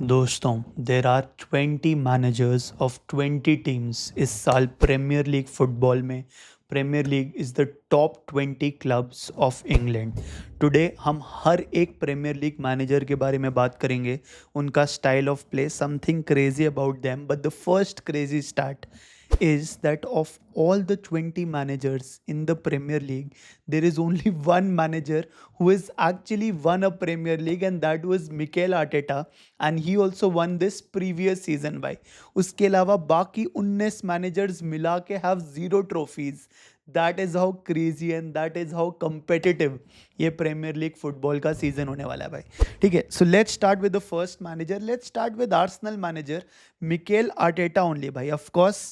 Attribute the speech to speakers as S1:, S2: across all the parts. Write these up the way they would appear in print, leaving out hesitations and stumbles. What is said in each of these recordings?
S1: दोस्तों there are 20 managers of 20 teams इस साल प्रीमियर लीग फुटबॉल में। Premier league is the top 20 clubs of England. Today हम हर एक प्रीमियर लीग मैनेजर के बारे में बात करेंगे, उनका style of play, something crazy about them. But the first crazy start is that of all the 20 managers in the Premier League, there is only one manager who has actually won a Premier League, and that was Mikel Arteta, and he also won this previous season by. उसके अलावा बाकी 19 managers मिला के have zero trophies. That is how crazy and that is how competitive ये premier league football का season होने वाला है भाई। ठीक है, so let's start with the first manager. Let's start with Arsenal manager Mikel Arteta only भाई। Of course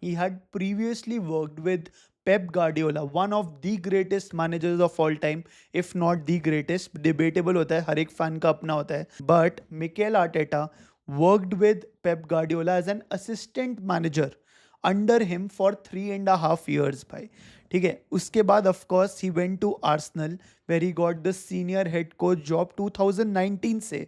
S1: he had previously worked with Pep Guardiola, one of the greatest managers of all time, if not the greatest. Debatable होता है, हर एक fan का अपना होता है. But Mikel Arteta worked with Pep Guardiola as an assistant manager under him for 3.5 years भाई. ठीक है, उसके बाद of course he went to Arsenal where he got the senior head coach job 2019 से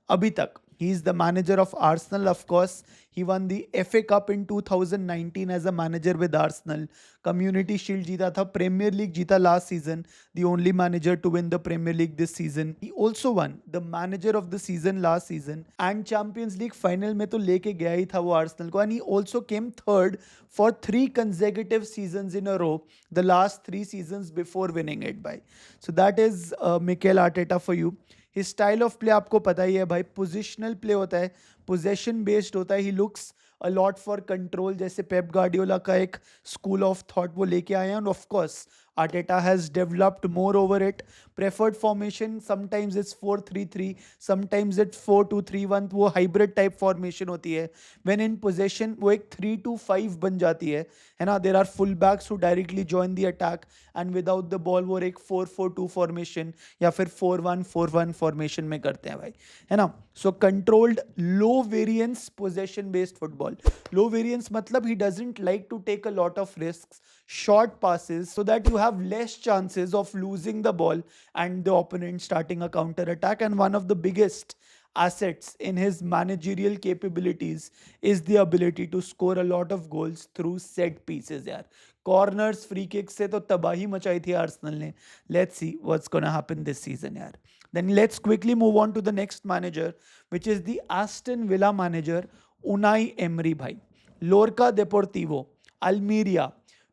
S1: अभी तक. He is the manager of Arsenal, of course. He won the FA Cup in 2019 as a manager with Arsenal. Community Shield जीता था, Premier League जीता last season, the only manager to win the Premier League this season. He also won the manager of the season last season and Champions League final में तो लेके गया ही था वो Arsenal को, and he also came third for 3 consecutive seasons in a row, the last 3 seasons before winning it by. So that is Mikel Arteta for you. His style of play आपको पता ही है भाई, पोजिशनल प्ले होता है, possession based होता है. He looks a lot for control, जैसे Pep Guardiola का एक स्कूल ऑफ थॉट वो लेके आए हैं. And of course Arteta has developed more over it. Preferred formation sometimes it's 4-3-3, sometimes it's 4-2-3-1. वो hybrid type formation होती है. When in possession वो एक 3-2-5 बन जाती है ना. There are fullbacks who directly join the attack, and without the ball वो एक 4-4-2 formation या फिर 4-1-4-1 formation में करते हैं भाई, है ना. So controlled low variance possession based football. Low variance मतलब he doesn't like to take a lot of risks, short passes, so that you have less chances of losing the ball and the opponent starting a counter attack. And one of the biggest assets in his managerial capabilities is the ability to score a lot of goals through set pieces यार. Corners, free kick से तो तबाही मचाई थी Arsenal ने. Let's see what's gonna happen this season यार. Then let's quickly move on to the next manager, which is the Aston Villa manager, Unai Emery bhai. Lorca Deportivo, Almeria,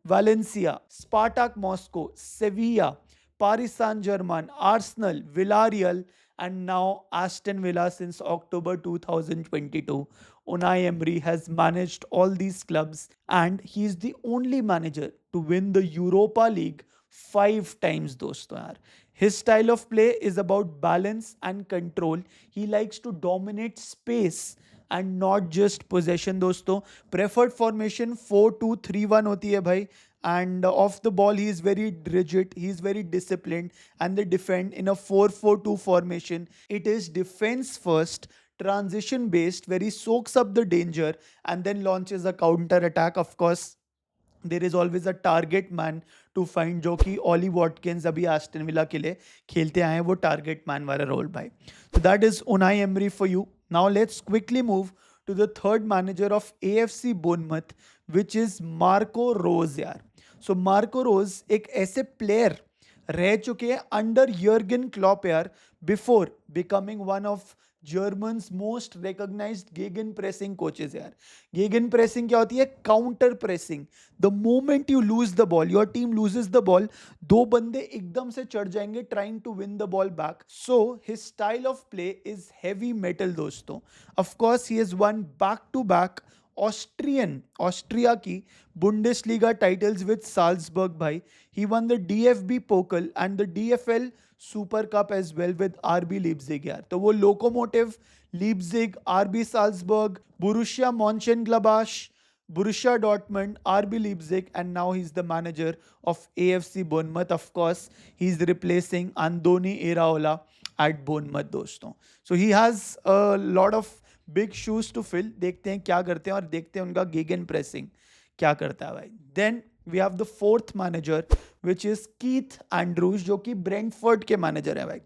S1: Valencia, Spartak Moscow, Sevilla, Paris Saint-Germain, Arsenal, Villarreal, and now Aston Villa since October 2022. Unai Emery has managed all these clubs, and he is the only manager to win the Europa League 5 times दोस्तों यार. His style of play is about balance and control. He likes to dominate space and not just possession दोस्तों. Preferred formation 4-2-3-1 होती है भाई. And off the ball, he is very rigid, he is very disciplined, and they defend in a 4-4-2 formation. It is defense first, transition based, where he soaks up the danger and then launches a counter attack. Of course, there is always a target man to find, जो कि Ollie Watkins अभी Aston Villa के लिए खेलते आए हैं, वो target man वाला रोल भाई. तो that is Unai Emery for you. Now let's quickly move to the third manager of AFC Bournemouth, which is Marco Rose यार. सो मार्को रोज एक ऐसे प्लेयर रह चुके हैं अंडर यर्गन क्लॉप यार, before becoming one of Germans most recognised gegen pressing coaches यार. Gegen pressing क्या होती है? Counter pressing. The moment you lose the ball, your team loses the ball, 2 बंदे एकदम से चढ़ जाएंगे trying to win the ball back. So his style of play is heavy metal दोस्तों. Of course he has won back to back Austria की Bundesliga titles with Salzburg भाई. He won the DFB Pokal and the DFL super cup as well with RB Leipzig यार. तो वो Lokomotive, Leipzig, RB Salzburg, Borussia Monchengladbach, Borussia Dortmund, RB Leipzig, and now he's the manager of AFC Bournemouth. Of course, he's replacing Andoni Iraola at Bournemouth दोस्तों. So he has a lot of big shoes to fill. देखते हैं क्या करते हैं और देखते हैं उनका गेगन प्रेसिंग क्या करता है भाई. Then we have the fourth manager, which is Keith Andrews, जो कि ब्रेंटफोर्ड के मैनेजर है भाई.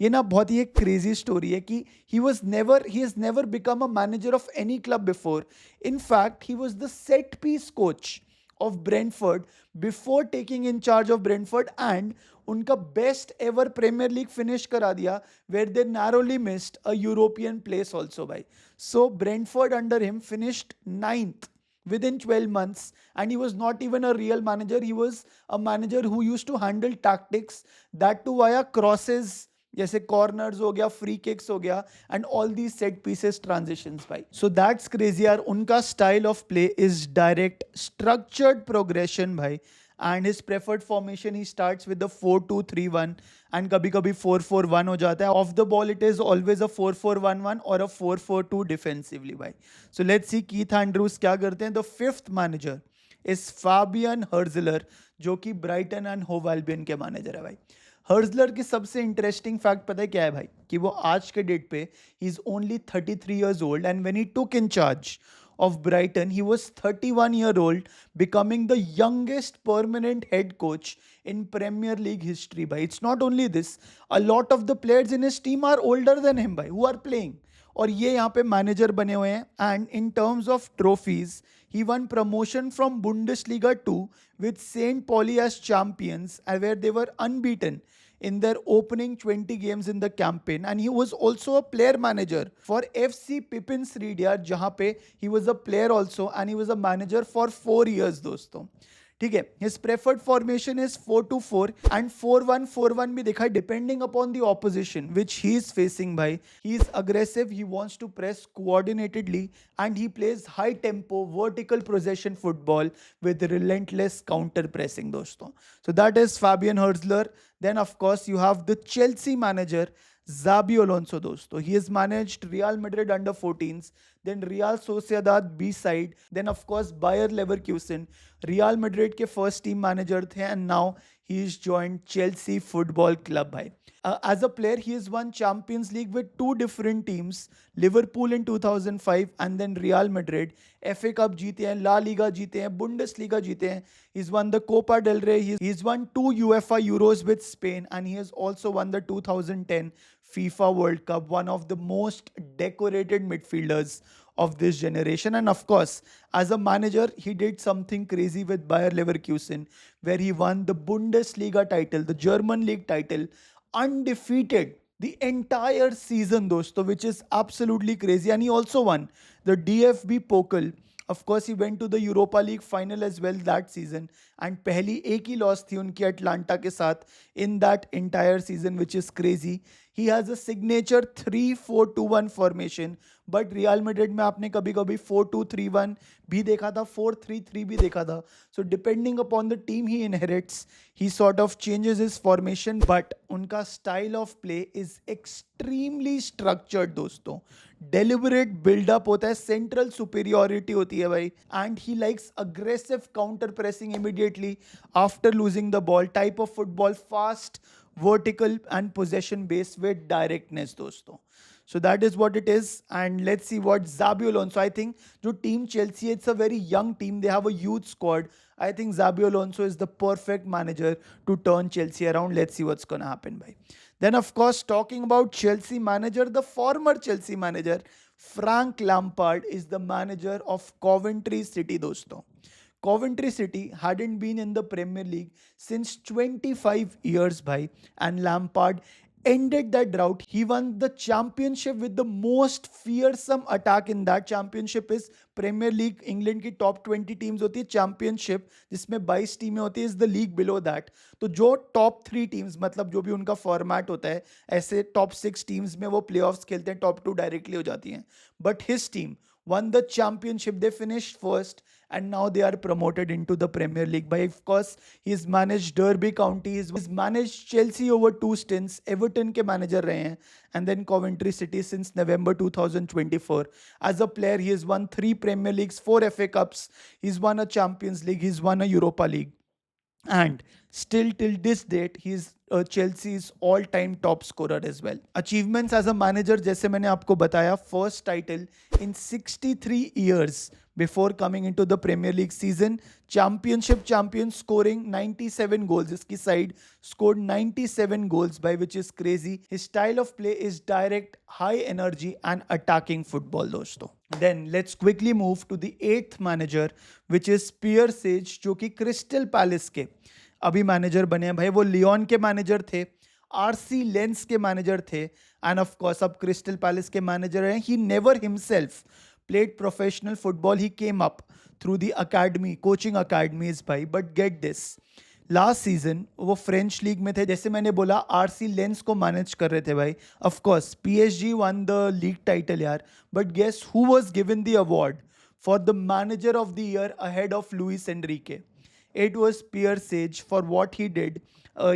S1: ये ना बहुत ही एक क्रेजी स्टोरी है कि he has never become a manager of any club before. In fact, he was the set piece coach of Brentford before taking in charge of Brentford, and उनका best ever premier league finish करा दिया where they narrowly missed a European place also भाई. So Brentford under him finished ninth within 12 months, and he was not even a real manager. He was a manager who used to handle tactics, that too via crosses, जैसे corners हो गया, free kicks हो गया, and all the set pieces transitions भाई. So that's crazy यार. उनका style of play is direct structured progression भाई. And his preferred formation he starts with the 4-2-3-1 and कभी कभी 4-4-1 हो जाता है. Off the ball it is always a 4-4-1-1 और अ 4-4-2 डिफेंसिवली भाई. So let's see Keith Andrews क्या करते हैं. The fifth manager is Fabian हर्जलर, जो कि ब्राइटन एंड होव एल्बियन के मैनेजर है भाई. हर्जलर की सबसे इंटरेस्टिंग फैक्ट पता है क्या है भाई, कि वो आज के डेट पे he is only 33 years old, and when he took in charge of Brighton, he was 31-year old, becoming the youngest permanent head coach in Premier League history. Bhai. It's not only this, a lot of the players in his team are older than him, bhai, who are playing. और ये यहाँ पे manager बने हुए हैं. And in terms of trophies, he won promotion from Bundesliga 2 with St. Pauli as champions, where they were unbeaten in their opening 20 games in the campaign, and he was also a player manager for FC Pippins Reed यार, जहाँ पे he was a player also and he was a manager for 4 years दोस्तों. ठीक है. His preferred formation is 4-2-4 and 4-1-4-1 भी देखा, depending upon the opposition which he is facing भाई. He is aggressive, he wants to press coordinatedly, and he plays high tempo vertical possession football with relentless counter pressing दोस्तों. So that is Fabian Hürzeler. Then of course you have the Chelsea manager Xabi Alonso दोस्तों. He has managed Real Madrid under 14s, then Real Sociedad B side, then of course Bayer Leverkusen. Real Madrid के first team manager थे, and now he is joined Chelsea Football Club भाई. As a player, he has won Champions League with two different teams, Liverpool in 2005 and then Real Madrid. FA Cup जीते हैं, La Liga जीते हैं, Bundesliga जीते हैं. He's won the Copa del Rey. He's won 2 UEFA Euros with Spain, and he has also won the 2010 FIFA World Cup, one of the most decorated midfielders of this generation. And of course, as a manager, he did something crazy with Bayer Leverkusen, where he won the Bundesliga title, the German league title, undefeated the entire season दोस्तों, which is absolutely crazy. And he also won the DFB Pokal. Of course, he went to the Europa League final as well that season. And पहली एक ही loss थी उनकी Atlanta के साथ in that entire season, which is crazy. He has a signature 3-4-2-1 formation. But real Madrid में आपने कभी कभी 4-2-3-1 भी देखा था, 4-3-3 भी देखा था. So depending upon the team he inherits, he sort of changes his formation, but उनका style of play is extremely structured दोस्तों. डेलिबरेट बिल्डअप होता है, सेंट्रल सुपीरियोरिटी होती है भाई, and he likes aggressive counter pressing immediately after losing the ball, type of football, fast vertical and possession based with directness दोस्तों. So that is what it is, and let's see what Xabi Alonso, I think जो team Chelsea, it's a very young team, they have a youth squad. I think Xabi Alonso is the perfect manager to turn Chelsea around. Let's see what's gonna happen by. Then of course, talking about Chelsea manager, the former Chelsea manager Frank Lampard is the manager of Coventry City दोस्तों. Coventry City hadn't been in the Premier League since 25 years bhai, and Lampard ended that drought. He won the championship with the most fearsome attack in that championship is Premier League. England की top 20 teams होती है championship, जिसमें 22 टीमें होती है, is the league below that. तो जो top 3 teams, मतलब जो भी उनका format होता है, ऐसे top 6 teams में वो playoffs खेलते हैं, top 2 directly हो जाती हैं. But his team won the championship, they finished first, and now they are promoted into the Premier League. By of course, he's managed Derby County, he's managed Chelsea over 2 stints, Everton के manager रहे हैं, and then Coventry City since November 2024. As a player, he has won 3 Premier Leagues, 4 FA Cups, he's won a Champions League, he's won a Europa League. and still till this date he's Chelsea's all-time top scorer as well. Achievements as a manager, जैसे मैंने आपको बताया, first title in 63 years before coming into the Premier League season. Championship champion, scoring 97 goals. His side scored 97 goals, by which is crazy. His style of play is direct, high energy and attacking football, दोस्तों. Then let's quickly move to the 8th manager, which is Pierre, जो कि crystal palace के अभी manager बने हैं भाई. वो Leone के मैनेजर थे, आरसी लेंस के मैनेजर थे, एंड ऑफ कोर्स अब क्रिस्टल पैलेस के मैनेजर हैं. He never himself played professional football. He came up through the academy, coaching academies भाई. But get this, last season वो फ्रेंच लीग में थे, जैसे मैंने बोला आरसी लेंस को मैनेज कर रहे थे भाई. Of course PSG won the league title यार, but guess who was given the award for the manager of the year ahead of Luis Enrique? It was Pierre Sage for what he did.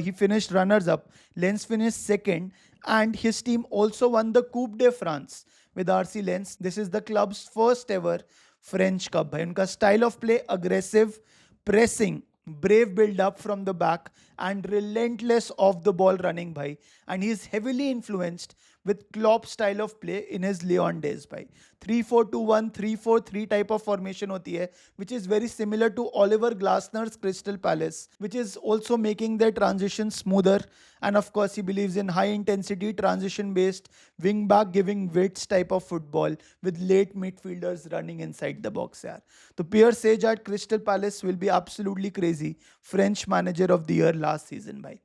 S1: He finished runners up. Lens finished second, and his team also won the Coupe de France with RC Lens. This is the club's first ever French Cup. भाई उनका style of play aggressive, pressing, brave build up from the back and relentless off the ball running भाई. And he is heavily influenced with Klopp style of play in his Lyon days भाई. 3-4-2-1, 3-4-3 type of formation होती है, which is very similar to Oliver Glasner's Crystal Palace, which is also making their transition smoother. And of course, he believes in high intensity transition based wing back giving widths type of football with late midfielders running inside the box यार. तो Pierre Sage at Crystal Palace will be absolutely crazy. French manager of the year last season भाई.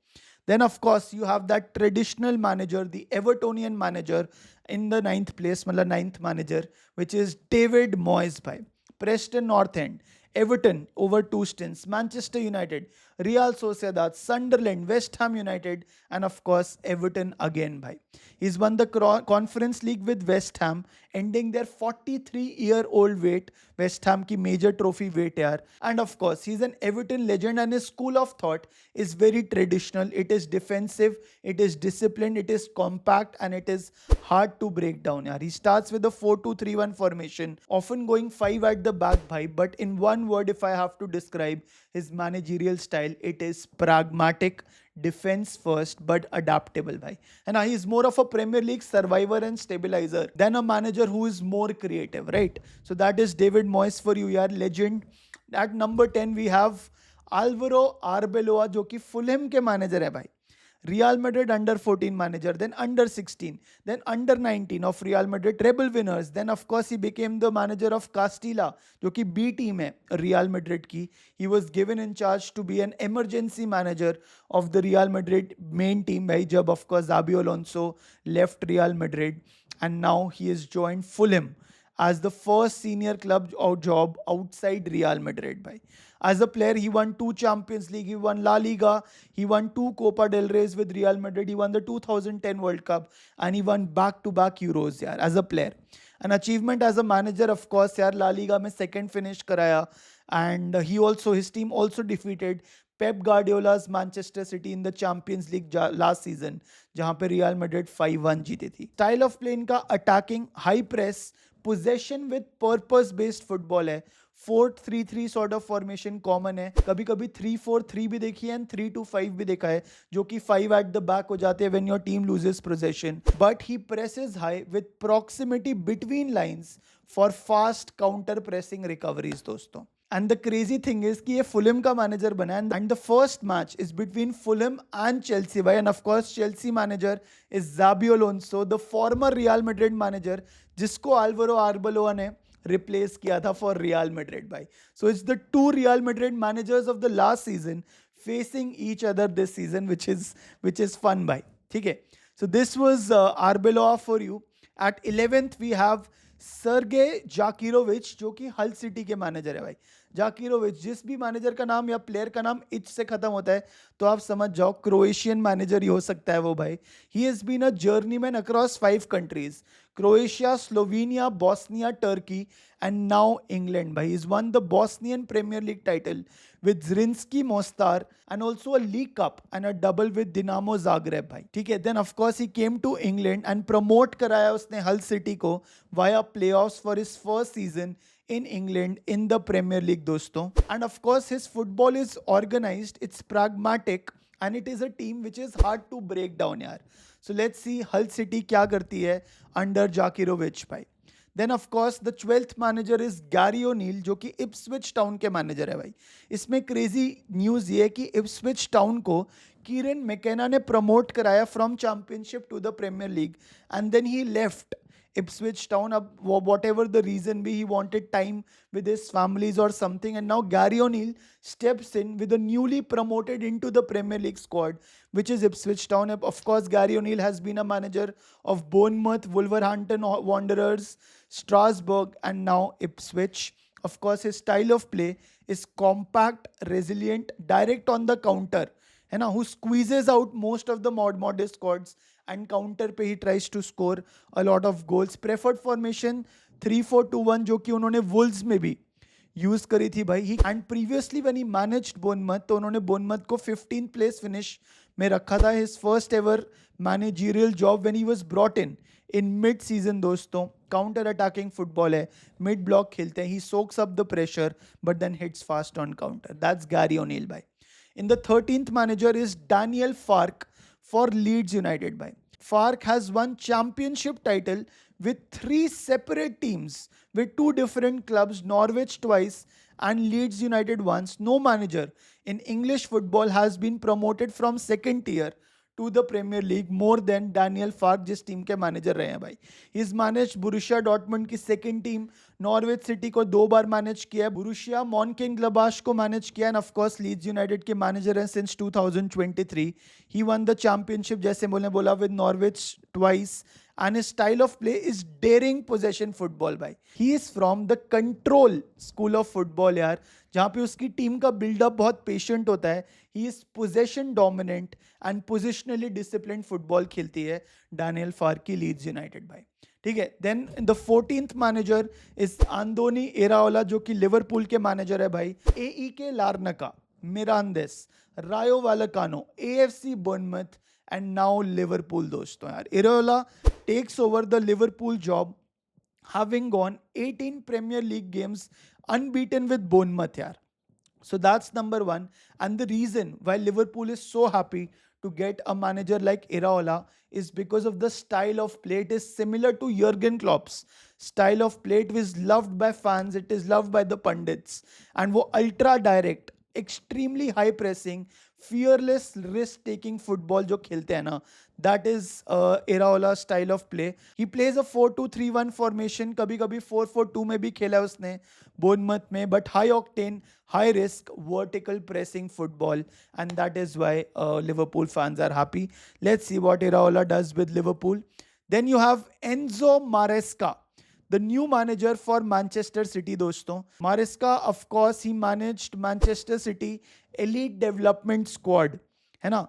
S1: Then of course you have that traditional manager, the Evertonian manager in the 9th place, मतलब 9th manager, which is David Moyes भाई. Preston North End, Everton over 2 stints, Manchester United, Real Sociedad, Sunderland, West Ham United, and of course Everton again भाई. He's won the Conference League with West Ham, ending their 43-year-old wait. West Ham की major trophy wait यार. And of course he's an Everton legend, and his school of thought is very traditional. It is defensive, it is disciplined, it is compact, and it is hard to break down यार. He starts with a 4-2-3-1 formation, often going 5 at the back भाई. But in one word, if I have to describe his managerial style, it is pragmatic, defense first, but adaptable bhai. And he is more of a Premier League survivor and stabilizer than a manager who is more creative, right? So that is David Moyes for you yaar, legend. At number 10 we have Álvaro Arbeloa, जो कि Fulham के manager है भाई. Real Madrid under 14 manager, then under 16, then under 19 of Real Madrid treble winners. Then of course he became the manager of Castilla, जो कि B team है Real Madrid की. He was given in charge to be an emergency manager of the Real Madrid main team भाई, जब of course Xabi Alonso left Real Madrid, and now he has joined Fulham as the first senior club job outside Real Madrid भाई. As a player, he won 2 Champions League, he won La Liga, he won 2 Copa del Reys with Real Madrid, he won the 2010 World Cup, and he won back-to-back Euros yaar, as a player. An achievement as a manager, of course yaar, La Liga में second finish karaya, and his team also defeated Pep Guardiola's Manchester City in the Champions League last season, जहाँ पे Real Madrid 5-1 जीती थी. Style of play इनका attacking, high press, possession with purpose based football है. 4-3-3 sort of formation common है. कभी कभी 3-4-3 भी देखी है and 3-2-5 भी देखा है, जो कि 5 at the back हो जाते हैं when your team loses possession. But he presses high with proximity between lines for fast counter pressing recoveries दोस्तों. And the crazy thing is कि ये Fulham का manager बना है, and the first match is between Fulham and Chelsea भाई. And of course Chelsea manager is Xabi Alonso, the former Real Madrid manager, जिसको Álvaro Arbeloa ने replace किया था for Real Madrid भाई. So it's the 2 Real Madrid managers of the last season facing each other this season, which is fun भाई. ठीक है. So this was Arbeloa for you. At 11th we have Sergey Jakirovic, जो कि हल city के manager है भाई. जाकिरोविच, जिस भी मैनेजर का नाम या प्लेयर का नाम इच से खत्म होता है तो आप समझ जाओ क्रोएशियन मैनेजर ही हो सकता है वो भाई. He has been a journeyman across 5 countries, Croatia, Slovenia, Bosnia, Turkey, and now England भाई. He's won the Bosnian Premier League title with Zrinski Mostar and also a League Cup and a double with Dinamo Zagreb भाई. ठीक है. Then of course he came to England and promote कराया उसने हल city को via playoffs for his first season in England in the Premier League दोस्तों. And of course his football is organized, it's pragmatic, and it is a team which is hard to break down यार. So let's see Hull City क्या करती है under Jakirovic भाई. Then of course the 12th manager is Gary O'Neil जो कि Ipswich town के manager है भाई. इसमें क्रेजी न्यूज़ ये है कि इप्सविच टाउन को कीरन मैकेना ने प्रमोट कराया from championship to the premier league and then he left Ipswich Town. Whatever the reason be, he wanted time with his families or something, and now Gary O'Neill steps in with a newly promoted into the Premier League squad, which is Ipswich Town. Of course, Gary O'Neill has been a manager of Bournemouth, Wolverhampton Wanderers, Strasbourg, and now Ipswich. Of course, his style of play is compact, resilient, direct on the counter, है ना, who squeezes out most of the modest squads and counter पे ही tries to score a lot of goals. Preferred formation 3-4-2-1 जो कि उन्होंने Wolves में भी use करी थी भाई. And previously when he managed Bournemouth तो उन्होंने बोर्नमथ को 15th प्लेस फिनिश में रखा था. His first ever managerial job when he was brought in mid season दोस्तों. काउंटर अटैकिंग फुटबॉल है, मिड ब्लॉक खेलते हैं. He soaks up the pressure but then hits fast on counter. That's Gary O'Neil भाई. In the 13th manager is Daniel Farke for Leeds United by. Farke has won championship title with 3 separate teams with 2 different clubs, Norwich twice and Leeds United once. No manager in English football has been promoted from second tier to the Premier League more than Daniel Farke जिस team के manager रहे हैं भाई. He has managed Borussia Dortmund की second team, Norwich city को 2 बार manage किया, बुरुशिया मॉन्चेनग्लाबाच को manage किया, and of course Leeds United के मैनेजर हैं since 2023. He won the championship जैसे बोला with Norwich twice. And his style of play is daring possession football भाई. He is from the control school of football यार, जहाँ पे उसकी team का बिल्डअप बहुत पेशेंट होता है. He is possession dominant and positionally disciplined football खेलती है डैनियल फार्क की लीड्स यूनाइटेड भाई. ठीक है. Then the 14th manager is Andoni Iraola जो कि लिवरपूल के मैनेजर है भाई. AEK लार्नका, मिरांदेस, रायो वालकानो, AFC Bournemouth and now Liverpool दोस्तों यार. Iraola takes over the Liverpool job having gone 18 Premier League games unbeaten with Bournemouth यार. So that's number one. And the reason why Liverpool is so happy to get a manager like Iraola is because of the style of play. It is similar to Jurgen Klopp's style of play. It is loved by fans. It is loved by the pundits. And वो ultra direct, extremely high pressing, fearless risk taking football जो खेलते हैं ना, that is Iraola style of play. He plays a 4-2-3-1 formation, कभी कभी 4-4-2 में भी खेला उसने बोर्नमथ में, but high octane, high risk, vertical pressing football, and that is why Liverpool fans are happy. Let's see what Iraola does with Liverpool. Then you have Enzo Maresca, the new manager for Manchester City दोस्तों. Maresca, of course, he managed Manchester City elite development squad, है ना.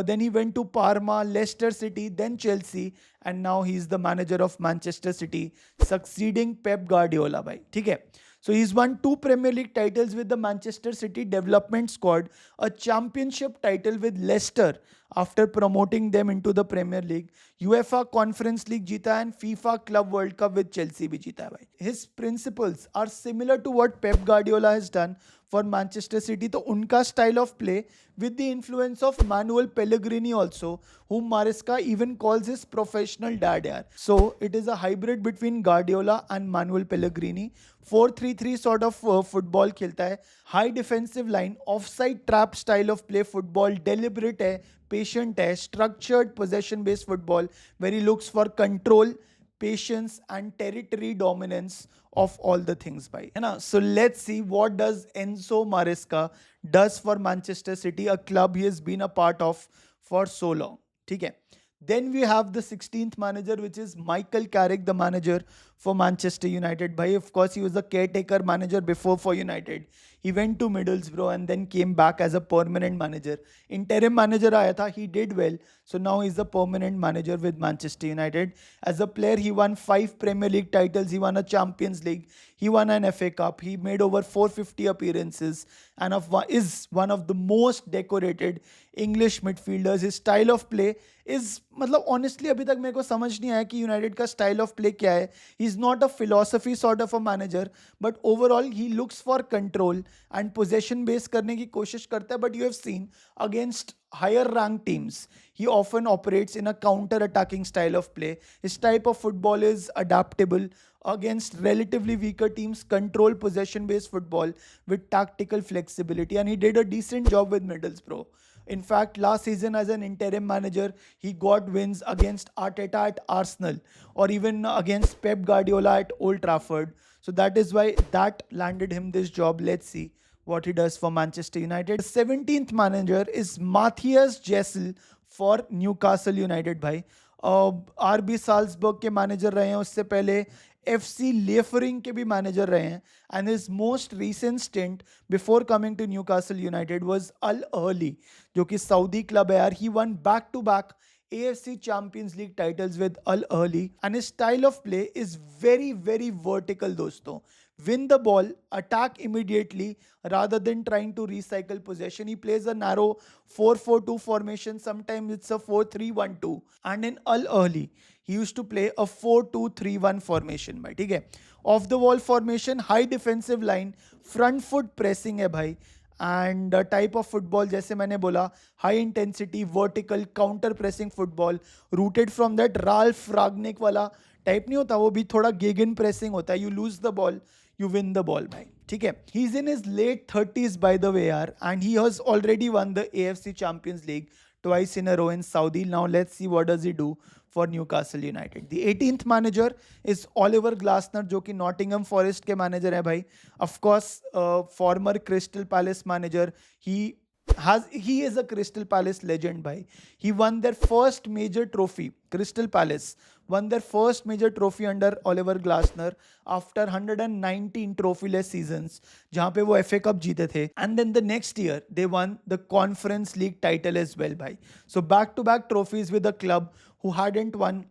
S1: Then he went to Parma, Leicester City, then Chelsea, and now he is the manager of Manchester City, succeeding Pep Guardiola भाई. ठीक है. So he's won 2 Premier League titles with the Manchester City development squad, a championship title with Leicester after promoting them into the Premier League, UEFA Conference League जीता and FIFA Club World Cup with Chelsea भी जीता है भाई. His principles are similar to what Pep Guardiola has done for Manchester City. तो उनका style of play with the influence of Manuel Pellegrini also, whom Maresca even calls his professional dad यार. So it is a hybrid between Guardiola and Manuel Pellegrini. 4-3-3 sort of football खेलता है. High defensive line, offside trap style of play football, deliberate है, patient है, structured possession based football where he looks for control, patience and territory dominance of all the things by. So let's see what does Enzo Maresca does for Manchester City, a club he has been a part of for so long. Okay. Then we have the 16th manager, which is Mikel Carrick, the manager for Manchester United. Bhai, of course, he was a caretaker manager before for United. He went to Middlesbrough and then came back as a permanent manager. Interim manager aaya tha, he did well. So now he's a permanent manager with Manchester United. As a player, he won 5 Premier League titles. He won a Champions League. He won an FA Cup. He made over 450 appearances and is one of the most decorated English midfielders. His style of play is, मतलब honestly अभी तक मेरे को समझ नहीं आया कि United का स्टाइल ऑफ प्ले क्या है. ही He's not a philosophy sort of a manager, but overall he looks for control and possession based करने की कोशिश करता है. But you have seen against higher ranked teams, he often operates in a counter attacking style of play. His type of football is adaptable against relatively weaker teams, control possession based football with tactical flexibility, and he did a decent job with Middlesbrough. In fact, last season as an interim manager, he got wins against Arteta at Arsenal or even against Pep Guardiola at Old Trafford. So that is why that landed him this job. Let's see what he does for Manchester United. The 17th manager is Matthias Jessel for Newcastle United भाई. RB Salzburg के manager रहे हैं, उससे पहले FC लेफरिंग के भी manager रहे हैं, and his most recent stint before coming to Newcastle United was Al Ahli, जो कि सऊदी क्लब है यार. He won back to back AFC Champions League titles with Al Ahly, and his style of play is very, very vertical, दोस्तों. Win the ball, attack immediately rather than trying to recycle possession. He plays a narrow 4-4-2 formation. Sometimes it's a 4-3-1-2. And in Al Ahly, he used to play a 4-2-3-1 formation. भाई ठीक है. Off the wall formation, high defensive line, front foot pressing है भाई. And type of football जैसे मैंने बोला, high intensity vertical counter pressing football, rooted from that Ralf Rangnick वाला type नहीं होता, वो भी थोड़ा गेगन प्रेसिंग होता है. You lose the ball, you win the ball भाई. ठीक है. He is in his late 30s by the way यार, and he has already won the AFC Champions League twice in a row in Saudi. Now let's see what does he do for Newcastle United. The 18th manager is Oliver Glasner, जो कि Nottingham Forest के manager है भाई. Of course, former Crystal Palace manager. He is a Crystal Palace legend भाई. He won their first major trophy. Crystal Palace won their first major trophy under Oliver Glasner after 119 trophyless seasons, जहाँ पे वो FA Cup जीते थे. And then the next year they won the Conference League title as well भाई. So back-to-back trophies with a club who hadn't won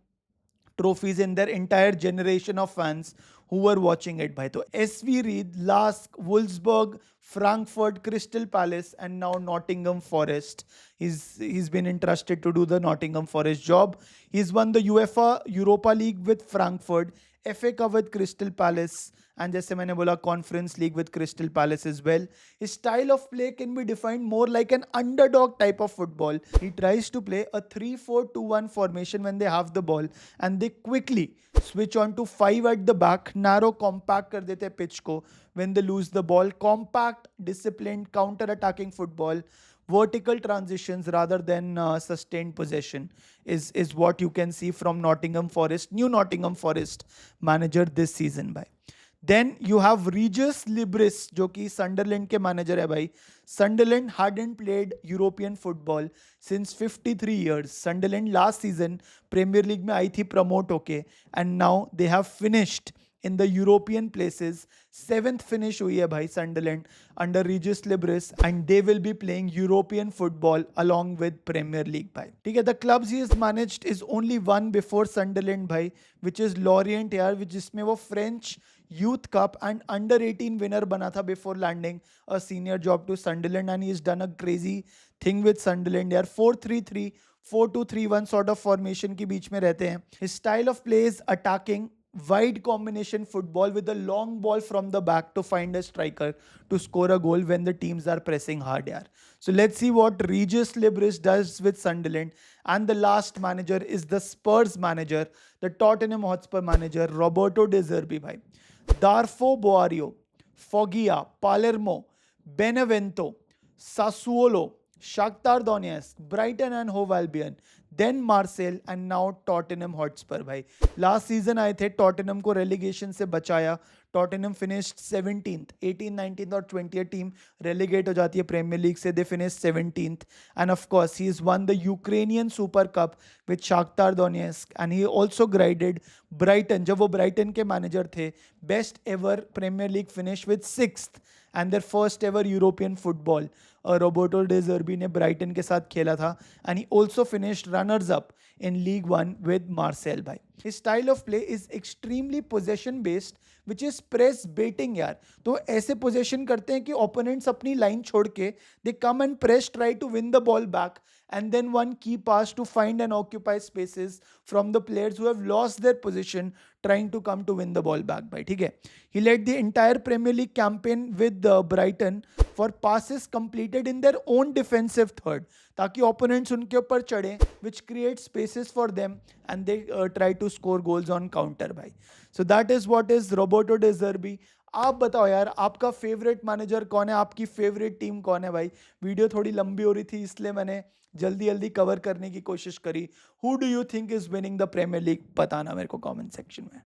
S1: trophies in their entire generation of fans who were watching it. So SV Reed, Lask, Wolfsburg, Frankfurt, Crystal Palace, and now Nottingham Forest. He's been entrusted to do the Nottingham Forest job. He's won the UEFA Europa League with Frankfurt, FA Cup with Crystal Palace, and जैसे मैंने बोला Conference League with Crystal Palace as well. His style of play can be defined more like an underdog type of football. He tries to play a 3-4-2-1 formation when they have the ball, and they quickly switch on to 5 at the back. Narrow, compact कर देते हैं pitch को when they lose the ball. Compact, disciplined, counter-attacking football. Vertical transitions rather than sustained possession is what you can see from Nottingham Forest, new Nottingham Forest manager this season by. Then you have Regis Libris, जो कि Sunderland के manager है भाई. Sunderland hadn't played European football since 53 years. Sunderland last season Premier League में आई थी promote होके, and now they have finished in the European places. 7th finish हुई है भाई Sunderland under Regis Libris, and they will be playing European football along with Premier League भाई. ठीक है. The clubs he has managed is only one before Sunderland भाई, which is Lorient यार, जिसमें वो French Youth Cup and under 18 winner बना था before landing a senior job to Sunderland, and he's done a crazy thing with Sunderland यार. 4-3-3, 4-2-3-1 sort of formation के बीच में रहते हैं. His style of play is attacking, wide combination football with a long ball from the back to find a striker to score a goal when the teams are pressing hard yaar. So let's see what Regis Libris does with Sunderland. And the last manager is the Spurs manager, the Tottenham Hotspur manager, Roberto De Zerbi bhai. Darfo Boario, Foggia, Palermo, Benevento, Sassuolo, Shakhtar Donetsk, Brighton and Hove Albion, then Marseille, and now Tottenham Hotspur भाई. Last season आए थे, Tottenham को relegation से बचाया. Tottenham finished 17th, 18th, 19th और 20th team relegate हो जाती है Premier League से. They finished 17th, and of course he's won the Ukrainian Super Cup with Shakhtar Donetsk, and he also guided Brighton जब वो Brighton के manager थे. Best ever Premier League finish with 6th and their first ever European football. Roberto day ज़र्बी ने Brighton के साथ खेला था and he also finished runners up in league one with Marcel भाई. His style of play is extremely possession based which is press baiting यार. तो ऐसे possession करते हैं कि ओपोनेंट्स अपनी लाइन छोड़ के they come and press try to win the ball back and then one key pass to find and occupy spaces from the players who have lost their position trying to come to win the ball back भाई. ठीक है. He led the entire Premier League campaign with Brighton for passes completed in their own defensive third ताकि opponents उनके ऊपर चढ़े which creates spaces for them and they try to score goals on counter भाई. So that is what is Roberto De Zerbi. आप बताओ यार आपका favourite manager कौन है, आपकी फेवरेट टीम कौन है भाई. वीडियो थोड़ी लंबी हो रही थी इसलिए मैंने जल्दी जल्दी कवर करने की कोशिश करी. Who do you think is winning the premier league, बताना मेरे को कमेंट सेक्शन में.